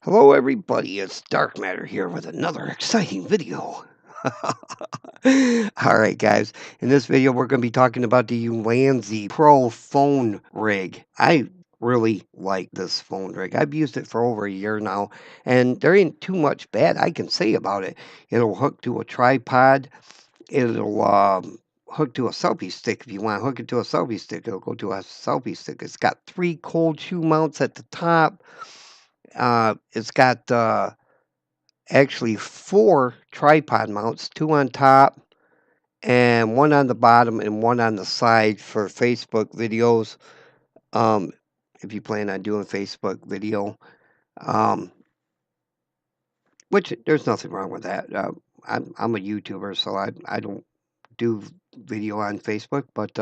Hello everybody, it's Dark Matter here with another exciting video. Alright guys, in this video we're going to be talking about the Ulanzi Pro phone rig. I really like this phone rig. I've used it for over a year now, and there ain't too much bad I can say about it. It'll hook to a tripod, it'll hook to a selfie stick. If you want to hook it to a selfie stick, it'll go to a selfie stick. It's got 3 cold shoe mounts at the top. It's got actually 4 tripod mounts, 2 on top and 1 on the bottom and 1 on the side for Facebook videos. Um, if you plan on doing Facebook video, um, which there's nothing wrong with that. I'm a YouTuber, so I don't do video on Facebook, but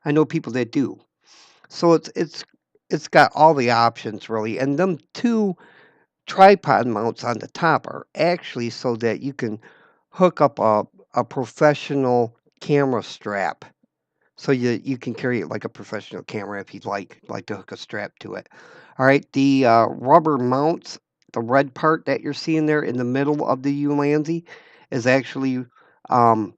I know people that do. So it's got all the options really, and them 2 tripod mounts on the top are actually so that you can hook up a professional camera strap. So you can carry it like a professional camera if you'd like to hook a strap to it. All right, the rubber mounts, the red part that you're seeing there in the middle of the Ulanzi is actually um,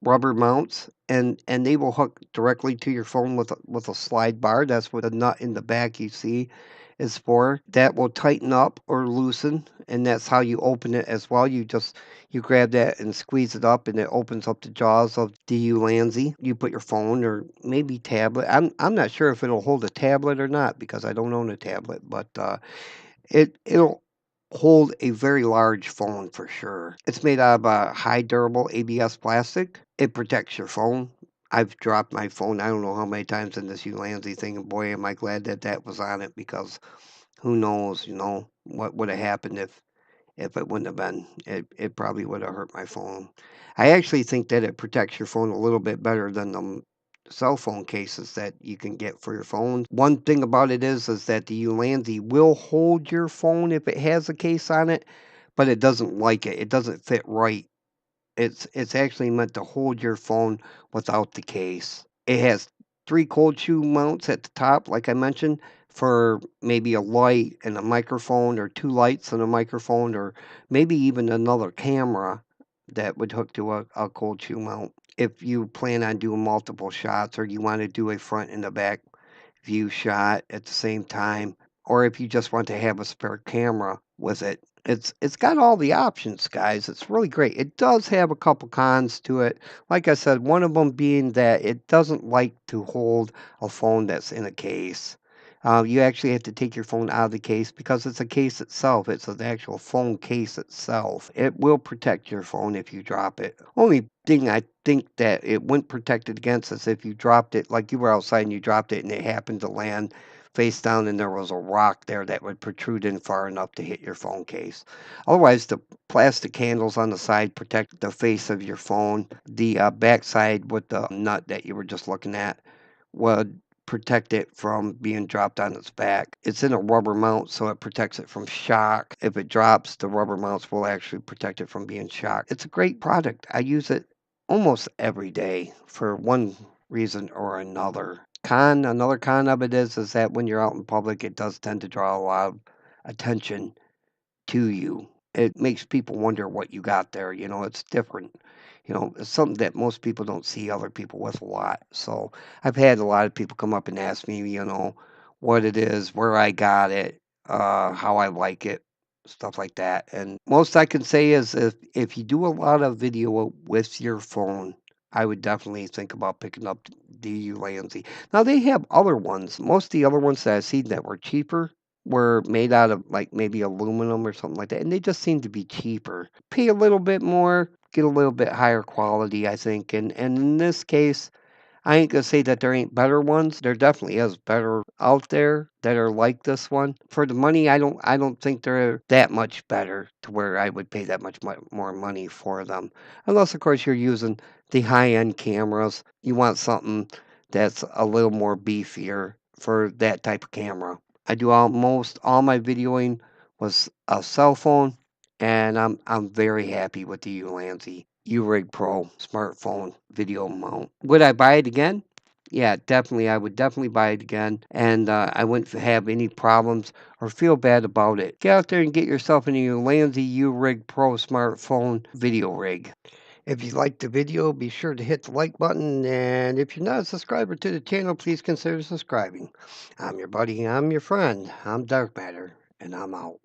rubber mounts, and they will hook directly to your phone with a slide bar. That's what the nut in the back you see is for. That will tighten up or loosen, and that's how you open it as well. You grab that and squeeze it up, and it opens up the jaws of the Ulanzi. You put your phone or maybe tablet. I'm not sure if it'll hold a tablet or not because I don't own a tablet, but it'll hold a very large phone for sure. It's made out of a high durable ABS plastic. It protects your phone. I've dropped my phone I don't know how many times in this Ulanzi thing, and boy, am I glad that that was on it because who knows, what would have happened if it wouldn't have been. It probably would have hurt my phone. I actually think that it protects your phone a little bit better than the cell phone cases that you can get for your phone. One thing about it is that the Ulanzi will hold your phone if it has a case on it, but it doesn't like it. It doesn't fit right. It's actually meant to hold your phone without the case. It has 3 cold shoe mounts at the top, like I mentioned, for maybe a light and a microphone, or 2 lights and a microphone, or maybe even another camera that would hook to a cold shoe mount. If you plan on doing multiple shots, or you want to do a front and a back view shot at the same time, or if you just want to have a spare camera with it. It's got all the options, guys. It's really great. It does have a couple cons to it. Like I said, one of them being that it doesn't like to hold a phone that's in a case. You actually have to take your phone out of the case because it's a case itself. It's an actual phone case itself. It will protect your phone if you drop it. Only thing I think that it wouldn't protect it against is if you dropped it, like you were outside and you dropped it and it happened to land face down and there was a rock there that would protrude in far enough to hit your phone case. Otherwise, the plastic handles on the side protect the face of your phone. The back side with the nut that you were just looking at would protect it from being dropped on its back. It's in a rubber mount, so it protects it from shock. If it drops, the rubber mounts will actually protect it from being shocked. It's a great product. I use it almost every day for one reason or another. Another con of it is that when you're out in public, it does tend to draw a lot of attention to you. It makes people wonder what you got there. It's different. It's something that most people don't see other people with a lot. So I've had a lot of people come up and ask me, what it is, where I got it, how I like it, stuff like that. And most I can say is if you do a lot of video with your phone, I would definitely think about picking up the Ulanzi. Now they have other ones. Most of the other ones that I've seen that were cheaper were made out of like maybe aluminum or something like that, and they just seem to be cheaper. Pay a little bit more, get a little bit higher quality, I think. And in this case, I ain't gonna say that there ain't better ones. There definitely is better out there that are like this one. For the money, I don't think they're that much better to where I would pay that much more money for them. Unless of course you're using the high-end cameras. You want something that's a little more beefier for that type of camera. I do almost all my videoing with a cell phone, and I'm very happy with the Ulanzi Urig Pro smartphone video mount. Would I buy it again? Yeah, definitely. I would definitely buy it again, and I wouldn't have any problems or feel bad about it. Get out there and get yourself a Ulanzi U-Rig Pro smartphone video rig. If you liked the video, be sure to hit the like button, and if you're not a subscriber to the channel, please consider subscribing. I'm your buddy, I'm your friend, I'm Dark Matter, and I'm out.